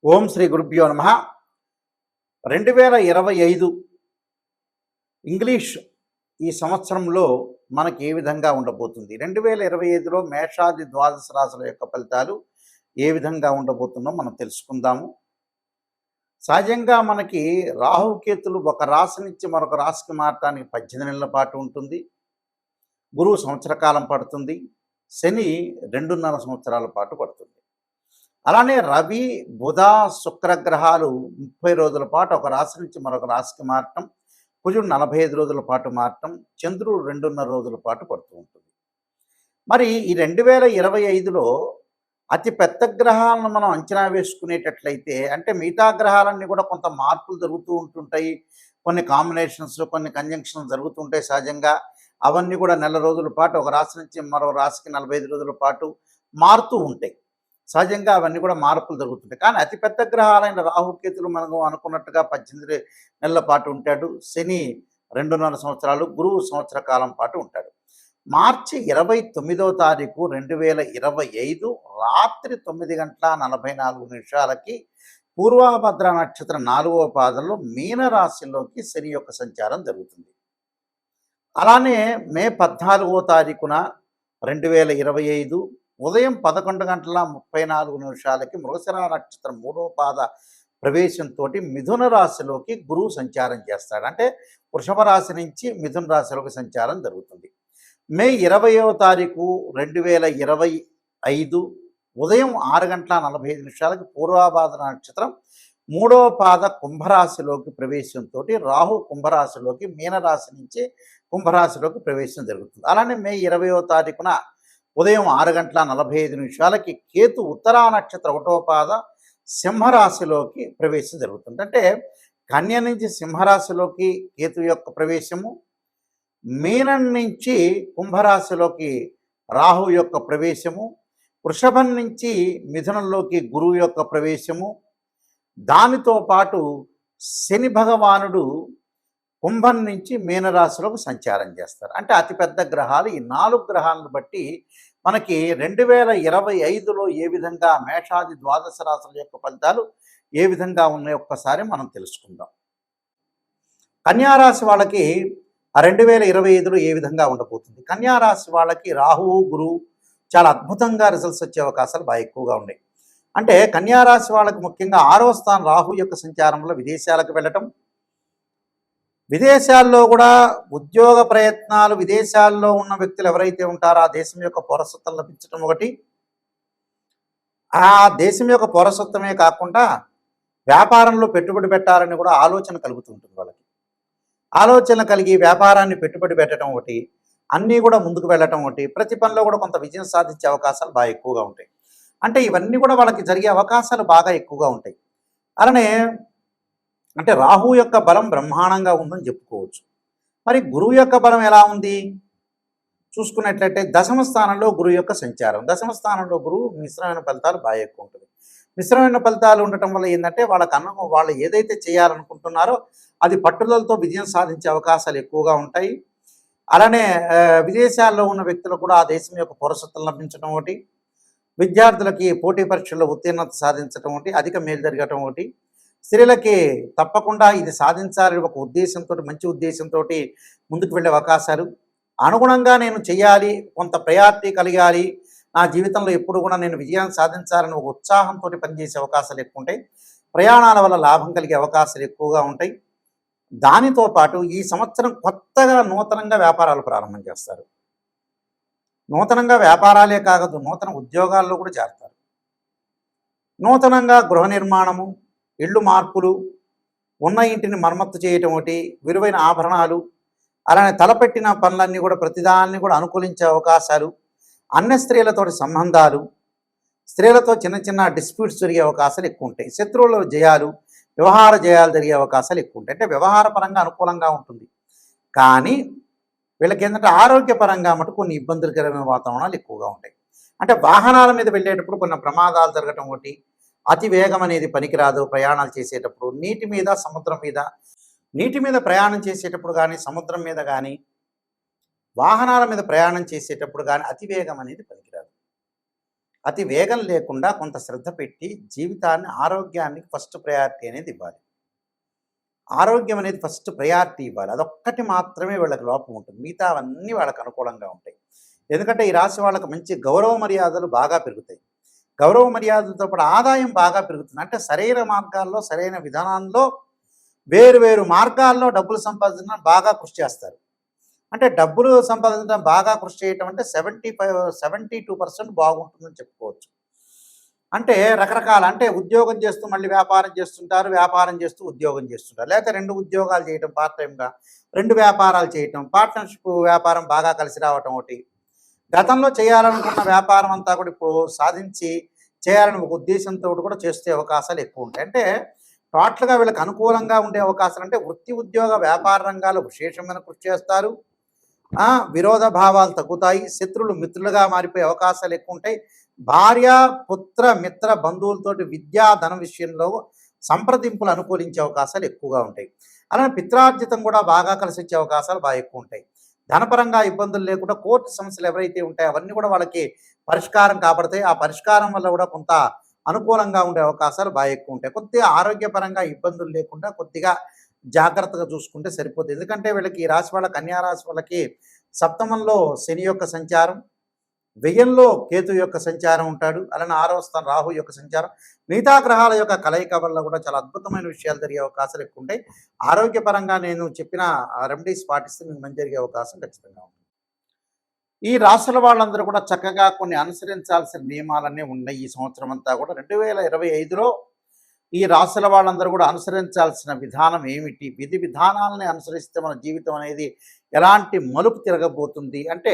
ఓం శ్రీ గురుభ్యో నమ. 2025 ఇంగ్లీష్ ఈ సంవత్సరంలో మనకి ఏ విధంగా ఉండబోతుంది? 2025లో మేషాది ద్వాదశ రాశుల యొక్క ఫలితాలు ఏ విధంగా ఉండబోతుందో మనం తెలుసుకుందాము. సహజంగా మనకి రాహుకేతులు ఒక రాశి నుంచి మరొక రాశికి మారటానికి 18 నెలల పాటు ఉంటుంది. గురువు సంవత్సర కాలం పడుతుంది. శని 2.5 సంవత్సరాల పాటు పడుతుంది. అలానే రవి, బుధ, శుక్ర గ్రహాలు 30 రోజుల పాటు ఒక రాశి నుంచి మరొక రాశికి మారటం, కుజుడు 45 రోజుల పాటు మారటం, చంద్రుడు 2.5 రోజుల పాటు పడుతూ ఉంటుంది. మరి ఈ 2025లో అతి పెద్ద గ్రహాలను మనం అంచనా వేసుకునేటట్లయితే, అంటే మిగతా గ్రహాలన్నీ కూడా కొంత మార్పులు జరుగుతూ ఉంటుంటాయి. కొన్ని కాంబినేషన్స్, కొన్ని కంజంక్షన్స్ జరుగుతుంటాయి సహజంగా. అవన్నీ కూడా నెల రోజుల పాటు ఒక రాశి నుంచి మరో రాశికి 45 రోజుల పాటు మారుతూ ఉంటాయి. సహజంగా అవన్నీ కూడా మార్పులు జరుగుతుంటాయి. కానీ అతిపెద్ద గ్రహాలైన రాహుకేతులు మనకు అనుకున్నట్టుగా 18 నెలల పాటు ఉంటాడు. శని 2.5 సంవత్సరాలు, గురువు సంవత్సర కాలం పాటు ఉంటాడు. మార్చి 29వ తారీఖు 2025 రాత్రి 9:44 పూర్వభద్ర నక్షత్రం 4వ పాదంలో మీనరాశిలోకి శని యొక్క సంచారం జరుగుతుంది. అలానే మే 14వ తారీఖున 2025 ఉదయం 11:34 మృగశిర నక్షత్రం 3వ పాద ప్రవేశంతో మిథున రాశిలోకి గురువు సంచారం చేస్తాడు. అంటే వృషభ రాశి నుంచి మిథున రాశిలోకి సంచారం జరుగుతుంది. మే 20వ తారీఖు 2025 ఉదయం 6:45 పూర్వభాద్ర నక్షత్రం 3వ పాద కుంభరాశిలోకి ప్రవేశంతో రాహు కుంభరాశిలోకి మీనరాశి నుంచి కుంభరాశిలోకి ప్రవేశం జరుగుతుంది. అలానే మే 20వ తారీఖున ఉదయం 6:45 కేతు ఉత్తరా నక్షత్ర 1వ పాద సింహరాశిలోకి ప్రవేశం జరుగుతుంది. అంటే కన్య నుంచి సింహరాశిలోకి కేతు యొక్క ప్రవేశము, మీనం నుంచి కుంభరాశిలోకి రాహు యొక్క ప్రవేశము, వృషభం నుంచి మిథునంలోకి గురువు యొక్క ప్రవేశము, దానితో పాటు శని భగవానుడు కుంభం నుంచి మీనరాశిలోకి సంచారం చేస్తారు. అంటే అతిపెద్ద గ్రహాలు ఈ 4 గ్రహాలను బట్టి మనకి 2025లో ఏ విధంగా మేషాది ద్వాదశ రాశుల యొక్క ఫలితాలు ఏ విధంగా ఉన్నాయో ఒక్కసారి మనం తెలుసుకుందాం. కన్యారాశి వాళ్ళకి 2025లో ఏ విధంగా ఉండబోతుంది? కన్యారాశి వాళ్ళకి రాహువు, గురువు చాలా అద్భుతంగా రిజల్ట్స్ వచ్చే అవకాశాలు బాగా ఎక్కువగా ఉన్నాయి. అంటే కన్యారాశి వాళ్ళకి ముఖ్యంగా 6వ స్థానం రాహు యొక్క సంచారంలో విదేశాలకు వెళ్ళటం, విదేశాల్లో కూడా ఉద్యోగ ప్రయత్నాలు, విదేశాల్లో ఉన్న వ్యక్తులు ఎవరైతే ఉంటారో ఆ దేశం యొక్క పౌరసత్వం లభించడం ఒకటి, ఆ దేశం యొక్క పౌరసత్వమే కాకుండా వ్యాపారంలో పెట్టుబడి పెట్టాలని కూడా ఆలోచన కలుగుతుంటుంది వాళ్ళకి. ఆలోచన కలిగి వ్యాపారాన్ని పెట్టుబడి పెట్టడం ఒకటి, అన్నీ కూడా ముందుకు వెళ్ళటం ఒకటి, ప్రతి పనిలో కూడా కొంత విజయం సాధించే అవకాశాలు బాగా ఎక్కువగా ఉంటాయి. అంటే ఇవన్నీ కూడా వాళ్ళకి జరిగే అవకాశాలు బాగా ఎక్కువగా ఉంటాయి. అలానే అంటే రాహు యొక్క బలం బ్రహ్మాండంగా ఉందని చెప్పుకోవచ్చు. మరి గురువు యొక్క బలం ఎలా ఉంది చూసుకున్నట్లయితే దశమ స్థానంలో గురువు యొక్క సంచారం. దశమ స్థానంలో గురువు మిశ్రమైన ఫలితాలు బాగా ఎక్కువ ఉంటుంది. మిశ్రమైన ఫలితాలు ఉండటం వల్ల ఏంటంటే వాళ్ళు ఏదైతే చేయాలనుకుంటున్నారో అది పట్టుదలతో విజయం సాధించే అవకాశాలు ఎక్కువగా ఉంటాయి. అలానే విదేశాల్లో ఉన్న వ్యక్తులకు కూడా ఆ దేశం యొక్క పౌరసత్వం లభించడం ఒకటి, విద్యార్థులకి పోటీ పరీక్షల్లో ఉత్తీర్ణత సాధించడం ఒకటి, అధిక మేలు జరగటం ఒకటి, స్త్రీలకి తప్పకుండా ఇది సాధించాలని ఒక ఉద్దేశంతో, మంచి ఉద్దేశంతో ముందుకు వెళ్ళే అవకాశాలు, అనుగుణంగా నేను చేయాలి, కొంత ప్రయారిటీ కలిగాలి, నా జీవితంలో ఎప్పుడు కూడా నేను విజయాన్ని సాధించాలని ఒక ఉత్సాహంతో పనిచేసే అవకాశాలు ఎక్కువ ఉంటాయి. ప్రయాణాల వల్ల లాభం కలిగే అవకాశాలు ఎక్కువగా ఉంటాయి. దానితో పాటు ఈ సంవత్సరం కొత్తగా నూతనంగా వ్యాపారాలు ప్రారంభం చేస్తారు. నూతనంగా వ్యాపారాలే కాదు, నూతన ఉద్యోగాల్లో కూడా చేరతారు. నూతనంగా గృహ నిర్మాణము, ఇళ్ళు మార్పులు, ఉన్న ఇంటిని మరమ్మత్తు చేయటం ఒకటి, విలువైన ఆభరణాలు, అలానే తలపెట్టిన పనులన్నీ కూడా ప్రతిదాన్ని కూడా అనుకూలించే అవకాశాలు, అన్య స్త్రీలతోటి సంబంధాలు, స్త్రీలతో చిన్న చిన్న డిస్ప్యూట్స్ జరిగే అవకాశాలు ఎక్కువ ఉంటాయి. శత్రువుల జయాలు, వ్యవహార జయాలు జరిగే అవకాశాలు ఎక్కువ ఉంటాయి. అంటే వ్యవహార పరంగా అనుకూలంగా ఉంటుంది. కానీ వీళ్ళకి ఏంటంటే ఆరోగ్యపరంగా మటు కొన్ని ఇబ్బందులకరమైన వాతావరణాలు ఎక్కువగా ఉంటాయి. అంటే వాహనాల మీద వెళ్ళేటప్పుడు కొన్ని ప్రమాదాలు జరగటం ఒకటి, అతి వేగం అనేది పనికిరాదు. ప్రయాణాలు చేసేటప్పుడు నీటి మీద, సముద్రం మీద, నీటి మీద ప్రయాణం చేసేటప్పుడు కానీ, సముద్రం మీద కానీ, వాహనాల మీద ప్రయాణం చేసేటప్పుడు కానీ అతివేగం అనేది పనికిరాదు. అతి వేగం లేకుండా కొంత శ్రద్ధ పెట్టి జీవితాన్ని, ఆరోగ్యానికి ఫస్ట్ ప్రయారిటీ అనేది ఇవ్వాలి. ఆరోగ్యం అనేది ఫస్ట్ ప్రయారిటీ ఇవ్వాలి. అదొక్కటి మాత్రమే వీళ్ళకి లోపం ఉంటుంది. మిగతావన్నీ వాళ్ళకి అనుకూలంగా ఉంటాయి. ఎందుకంటే ఈ రాశి వాళ్ళకి మంచి గౌరవ మర్యాదలు బాగా పెరుగుతాయి. గౌరవ మర్యాదలతో పాటు ఆదాయం బాగా పెరుగుతుంది. అంటే సరైన మార్గాల్లో, సరైన విధానాల్లో, వేరు వేరు మార్గాల్లో డబ్బులు సంపాదించడం బాగా కృషి చేస్తారు. అంటే డబ్బులు సంపాదించడం బాగా కృషి చేయటం అంటే 72% బాగుంటుందని చెప్పుకోవచ్చు. అంటే రకరకాల అంటే ఉద్యోగం చేస్తూ మళ్ళీ వ్యాపారం చేస్తుంటారు, వ్యాపారం చేస్తూ ఉద్యోగం చేస్తుంటారు. లేకపోతే 2 ఉద్యోగాలు చేయటం పార్ట్ టైమ్‌గా, 2 వ్యాపారాలు చేయటం, పార్ట్నర్‌షిప్ వ్యాపారం బాగా కలిసి రావటం ఒకటి. గతంలో చేయాలనుకున్న వ్యాపారం అంతా కూడా ఇప్పుడు సాధించి చేయాలని ఒక ఉద్దేశంతో కూడా చేసే అవకాశాలు ఎక్కువ ఉంటాయి. అంటే టోటల్‌గా వీళ్ళకి అనుకూలంగా ఉండే అవకాశాలు అంటే వృత్తి, ఉద్యోగ, వ్యాపార రంగాల్లో విశేషమైన కృషి చేస్తారు. విరోధ భావాలు తగ్గుతాయి. శత్రువులు మిత్రులుగా మారిపోయే అవకాశాలు ఎక్కువ ఉంటాయి. భార్య, పుత్ర, మిత్ర, బంధువులతోటి విద్యా, ధన విషయంలో సంప్రదింపులు అనుకూలించే అవకాశాలు ఎక్కువగా ఉంటాయి. అలానే పిత్రార్జితం కూడా బాగా కలిసి వచ్చే అవకాశాలు బాగా ఎక్కువ ఉంటాయి. ధనపరంగా ఇబ్బందులు లేకుండా కోర్టు సమస్యలు ఎవరైతే ఉంటాయో అవన్నీ కూడా వాళ్ళకి పరిష్కారం కాబడతాయి. ఆ పరిష్కారం వల్ల కూడా కొంత అనుకూలంగా ఉండే అవకాశాలు బాగా ఎక్కువ ఉంటాయి. కొద్దిగా ఆరోగ్యపరంగా ఇబ్బందులు లేకుండా కొద్దిగా జాగ్రత్తగా చూసుకుంటే సరిపోతుంది. ఎందుకంటే వీళ్ళకి ఈ రాశి వాళ్ళ కన్యా రాశి వాళ్ళకి సప్తమంలో శని యొక్క సంచారం, వ్యయంలో కేతు యొక్క సంచారం ఉంటాడు. అలానే 6వ స్థానం రాహు యొక్క సంచారం, మిగతా గ్రహాల యొక్క కలయిక వల్ల కూడా చాలా అద్భుతమైన విషయాలు జరిగే అవకాశాలు ఎక్కువ ఉంటాయి. ఆరోగ్యపరంగా నేను చెప్పిన రెమెడీస్ పాటిస్తే మీకు మంచి జరిగే అవకాశం ఖచ్చితంగా ఉంటుంది. ఈ రాశుల వాళ్ళందరూ కూడా చక్కగా కొన్ని అనుసరించాల్సిన నియమాలన్నీ ఉన్నాయి. ఈ సంవత్సరం అంతా కూడా 2025లో ఈ రాశుల వాళ్ళందరూ కూడా అనుసరించాల్సిన విధానం ఏమిటి, విధి విధానాలని అనుసరిస్తే మన జీవితం అనేది ఎలాంటి మలుపు తిరగబోతుంది అంటే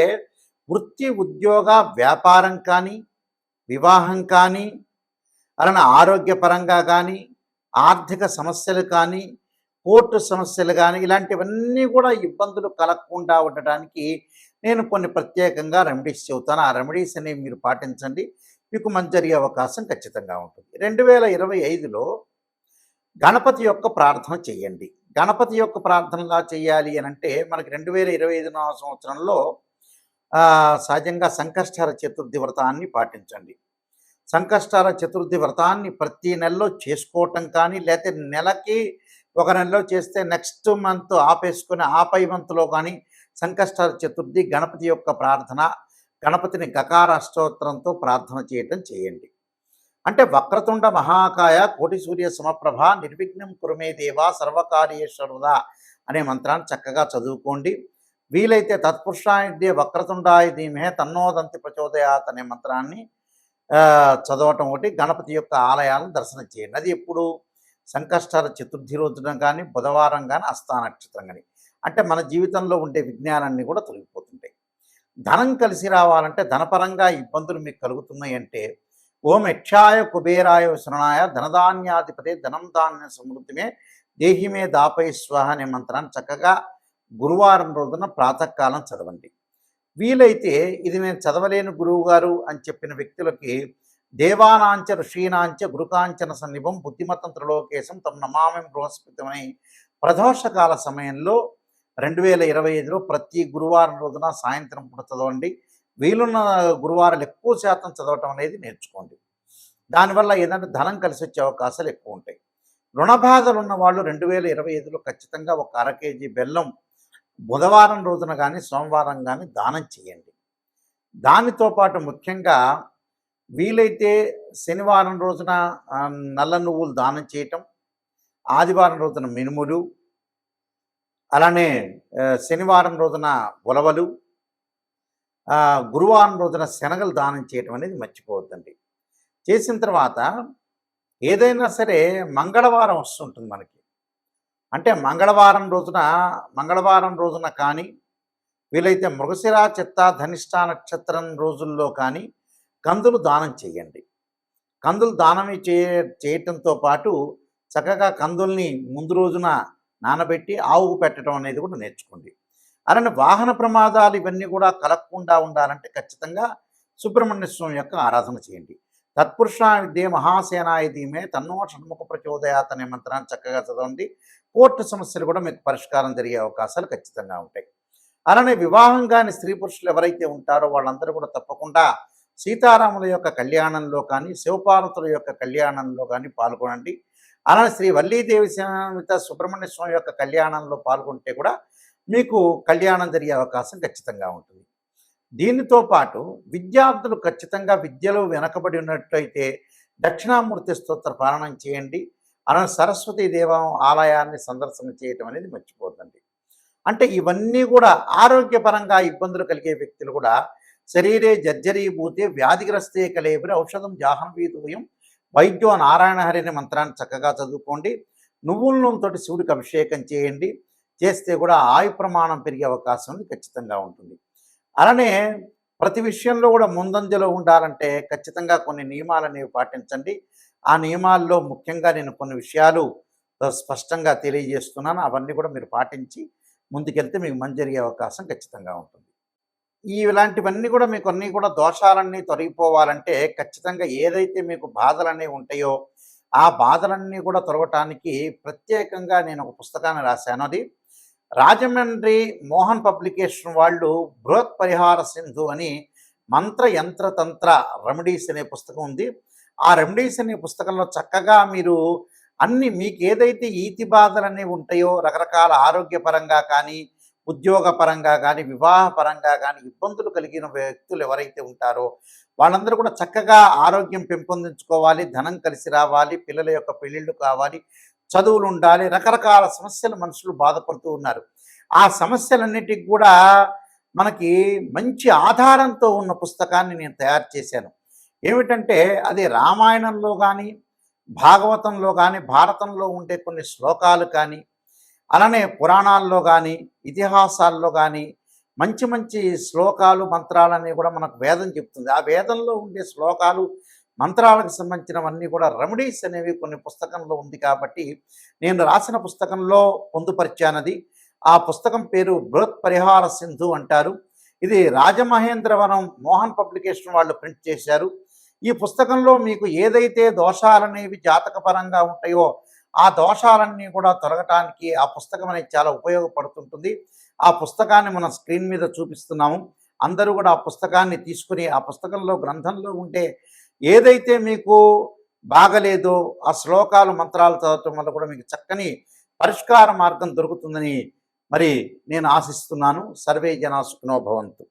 వృత్తి, ఉద్యోగ, వ్యాపారం కానీ, వివాహం కానీ, అలానే ఆరోగ్యపరంగా కానీ, ఆర్థిక సమస్యలు కానీ, కోర్టు సమస్యలు కానీ, ఇలాంటివన్నీ కూడా ఇబ్బందులు కలగకుండా ఉండటానికి నేను కొన్ని ప్రత్యేకంగా రెమెడీస్ చెబుతాను. ఆ రెమెడీస్ అనేవి మీరు పాటించండి. మీకు మంచి జరిగే అవకాశం ఖచ్చితంగా ఉంటుంది. 2025లో గణపతి యొక్క ప్రార్థన చేయండి. గణపతి యొక్క ప్రార్థనలా చేయాలి అని అంటే మనకి 2025 సంవత్సరంలో సహజంగా సంకష్టహర చతుర్థి వ్రతాన్ని పాటించండి. సంకష్టహర చతుర్థి వ్రతాన్ని ప్రతి నెలలో చేసుకోవటం కానీ, లేకపోతే నెలకి ఒక నెలలో చేస్తే నెక్స్ట్ మంత్ ఆపేసుకొని ఆ పై మంత్లో కానీ సంకష్టహర చతుర్థి గణపతి యొక్క ప్రార్థన, గణపతిని గకార అష్టోత్తరంతో ప్రార్థన చేయటం చేయండి. అంటే వక్రతుండ మహాకాయ కోటి సూర్య సమప్రభ నిర్విఘ్నం కురుమే దేవా సర్వకార్యేశ్వరుదా అనే మంత్రాన్ని చక్కగా చదువుకోండి. వీలైతే తత్పురుషాయ వక్రతుండాయ ధీమహే తన్నోదంతి ప్రచోదయాత్ అనే మంత్రాన్ని చదవటం ఒకటి. గణపతి యొక్క ఆలయాలను దర్శనం చేయండి. అది ఎప్పుడు సంకష్టహర చతుర్థి రోజున కానీ, బుధవారం కానీ, హస్తా నక్షత్రం కానీ. అంటే మన జీవితంలో ఉండే విజ్ఞానాన్ని కూడా తొలగిపోతుంటాయి. ధనం కలిసి రావాలంటే ధనపరంగా ఇబ్బందులు మీకు కలుగుతున్నాయి అంటే ఓం యక్షాయ కుబేరాయ శరణాయ ధనధాన్యాధిపతే ధనం ధాన్య సమృద్ధిమే దేహిమే దాపై స్వాహ అనే మంత్రాన్ని చక్కగా గురువారం రోజున ప్రాతకాలం చదవండి. వీలైతే ఇది నేను చదవలేని గురువు గారు అని చెప్పిన వ్యక్తులకి దేవానాంచ ఋషీనాంచ గురుకాంచన సన్నిభం బుద్ధిమతం త్రిలోకేశం తమ నమామి బృహస్పతిమని ప్రదోషకాల సమయంలో 2025లో ప్రతి గురువారం రోజున సాయంత్రం పూట చదవండి. వీలున్న గురువారాలు ఎక్కువ శాతం చదవటం అనేది నేర్చుకోండి. దానివల్ల ఏదంటే ధనం కలిసి వచ్చే అవకాశాలు ఎక్కువ ఉంటాయి. రుణబాధలు ఉన్న వాళ్ళు 2025లో ఖచ్చితంగా ఒక అర కేజీ బెల్లం బుధవారం రోజున కానీ, సోమవారం కానీ దానం చేయండి. దానితో పాటు ముఖ్యంగా వీలైతే శనివారం రోజున నల్ల నువ్వులు దానం చేయటం, ఆదివారం రోజున మినుములు, అలానే శనివారం రోజున ఉలవలు, గురువారం రోజున శనగలు దానం చేయటం అనేది మర్చిపోవద్దండి. చేసిన తర్వాత ఏదైనా సరే మంగళవారం వస్తుంటుంది మనకి. అంటే మంగళవారం రోజున కానీ, వీలైతే మృగశిర, చిత్త, ధనిష్ట నక్షత్రం రోజుల్లో కానీ కందులు దానం చేయండి. కందులు దానం చేయటంతో పాటు చక్కగా కందుల్ని ముందు రోజున నానబెట్టి ఆవుకు పెట్టడం అనేది కూడా నేర్చుకోండి. అలానే వాహన ప్రమాదాలు ఇవన్నీ కూడా కలగకుండా ఉండాలంటే ఖచ్చితంగా సుబ్రహ్మణ్య స్వామి యొక్క ఆరాధన చేయండి. తత్పురుషాయ విద్యే మహాసేనాయ ధీమే తన్నో షణ్ముఖ ప్రచోదయాత్ అనే మంత్రాన్ని చక్కగా చదవండి. కోర్టు సమస్యలు కూడా మీకు పరిష్కారం జరిగే అవకాశాలు ఖచ్చితంగా ఉంటాయి. అలానే వివాహం కాని స్త్రీ పురుషులు ఎవరైతే ఉంటారో వాళ్ళందరూ కూడా తప్పకుండా సీతారాముల యొక్క కళ్యాణంలో కానీ, శివపార్వతుల యొక్క కళ్యాణంలో కానీ పాల్గొనండి. అలానే శ్రీ వల్లీదేవి సమేత సుబ్రహ్మణ్య స్వామి యొక్క కళ్యాణంలో పాల్గొంటే కూడా మీకు కళ్యాణం జరిగే అవకాశం ఖచ్చితంగా ఉంటుంది. దీనితో పాటు విద్యార్థులు ఖచ్చితంగా విద్యలో వెనకబడి ఉన్నట్టయితే దక్షిణామూర్తి స్తోత్ర పారాయణం చేయండి. అలానే సరస్వతీ దేవం ఆలయాన్ని సందర్శన చేయటం అనేది మర్చిపోద్దండి. అంటే ఇవన్నీ కూడా ఆరోగ్యపరంగా ఇబ్బందులు కలిగే వ్యక్తులు కూడా శరీరే జర్జరీభూతే వ్యాధిగ్రస్తే కలేబరి ఔషధం జాహ్నవీతూయం వైద్యో నారాయణ హరి అనే మంత్రాన్ని చక్కగా చదువుకోండి. నువ్వుల నూనెతోటి శివుడికి అభిషేకం చేయండి. చేస్తే కూడా ఆయు ప్రమాణం పెరిగే అవకాశం ఉంది, ఖచ్చితంగా ఉంటుంది. అలానే ప్రతి విషయంలో కూడా ముందంజలో ఉండాలంటే ఖచ్చితంగా కొన్ని నియమాలు అనేవి పాటించండి. ఆ నియమాల్లో ముఖ్యంగా నేను కొన్ని విషయాలు స్పష్టంగా తెలియజేస్తున్నాను. అవన్నీ కూడా మీరు పాటించి ముందుకెళ్తే మీకు మంచి జరిగే అవకాశం ఖచ్చితంగా ఉంటుంది. ఇలాంటివన్నీ కూడా మీకు అన్నీ కూడా దోషాలన్నీ తొలగిపోవాలంటే ఖచ్చితంగా ఏదైతే మీకు బాధలనేవి ఉంటాయో ఆ బాధలన్నీ కూడా తొలగటానికి ప్రత్యేకంగా నేను ఒక పుస్తకాన్ని రాశాను. అది రాజమండ్రి మోహన్ పబ్లికేషన్ వాళ్ళు బృహత్ పరిహార సింధు అని మంత్ర యంత్ర తంత్ర రెమెడీస్ అనే పుస్తకం ఉంది. ఆ రెమెడీస్ అనే పుస్తకంలో చక్కగా మీరు అన్ని మీకు ఏదైతే ఈతి బాధలన్నీ ఉంటాయో రకరకాల ఆరోగ్యపరంగా కానీ, ఉద్యోగపరంగా కానీ, వివాహపరంగా కానీ ఇబ్బందులు కలిగిన వ్యక్తులు ఎవరైతే ఉంటారో వాళ్ళందరూ కూడా చక్కగా ఆరోగ్యం పెంపొందించుకోవాలి, ధనం కలిసి రావాలి, పిల్లల యొక్క పెళ్ళిళ్ళు కావాలి, చదువులు ఉండాలి, రకరకాల సమస్యలు మనుషులు బాధపడుతూ ఉన్నారు. ఆ సమస్యలన్నిటికి కూడా మనకి మంచి ఆధారంతో ఉన్న పుస్తకాన్ని నేను తయారు చేశాను. ఏమిటంటే అది రామాయణంలో కానీ, భాగవతంలో కానీ, భారతంలో ఉండే కొన్ని శ్లోకాలు కానీ, అలానే పురాణాల్లో కానీ, ఇతిహాసాల్లో కానీ మంచి మంచి శ్లోకాలు మంత్రాలన్నీ కూడా మనకు వేదం చెప్తుంది. ఆ వేదంలో ఉండే శ్లోకాలు మంత్రాలకు సంబంధించినవన్నీ కూడా రెమెడీస్ అనేవి కొన్ని పుస్తకంలో ఉంది కాబట్టి నేను రాసిన పుస్తకంలో పొందుపరిచానది. ఆ పుస్తకం పేరు బృహత్ పరిహార సింధు అంటారు. ఇది రాజమహేంద్రవరం మోహన్ పబ్లికేషన్ వాళ్ళు ప్రింట్ చేశారు. ఈ పుస్తకంలో మీకు ఏదైతే దోషాలనేవి జాతకపరంగా ఉంటాయో ఆ దోషాలన్నీ కూడా తొలగటానికి ఆ పుస్తకం అనేది చాలా ఉపయోగపడుతుంటుంది. ఆ పుస్తకాన్ని మనం స్క్రీన్ మీద చూపిస్తున్నాము. అందరూ కూడా ఆ పుస్తకాన్ని తీసుకుని ఆ పుస్తకంలో గ్రంథంలో ఉంటే ఏదైతే మీకు బాగలేదో ఆ శ్లోకాలు మంత్రాలు చదవటం వల్ల కూడా మీకు చక్కని పరిష్కార మార్గం దొరుకుతుందని మరి నేను ఆశిస్తున్నాను. సర్వే జనా సుఖినో భవంతు.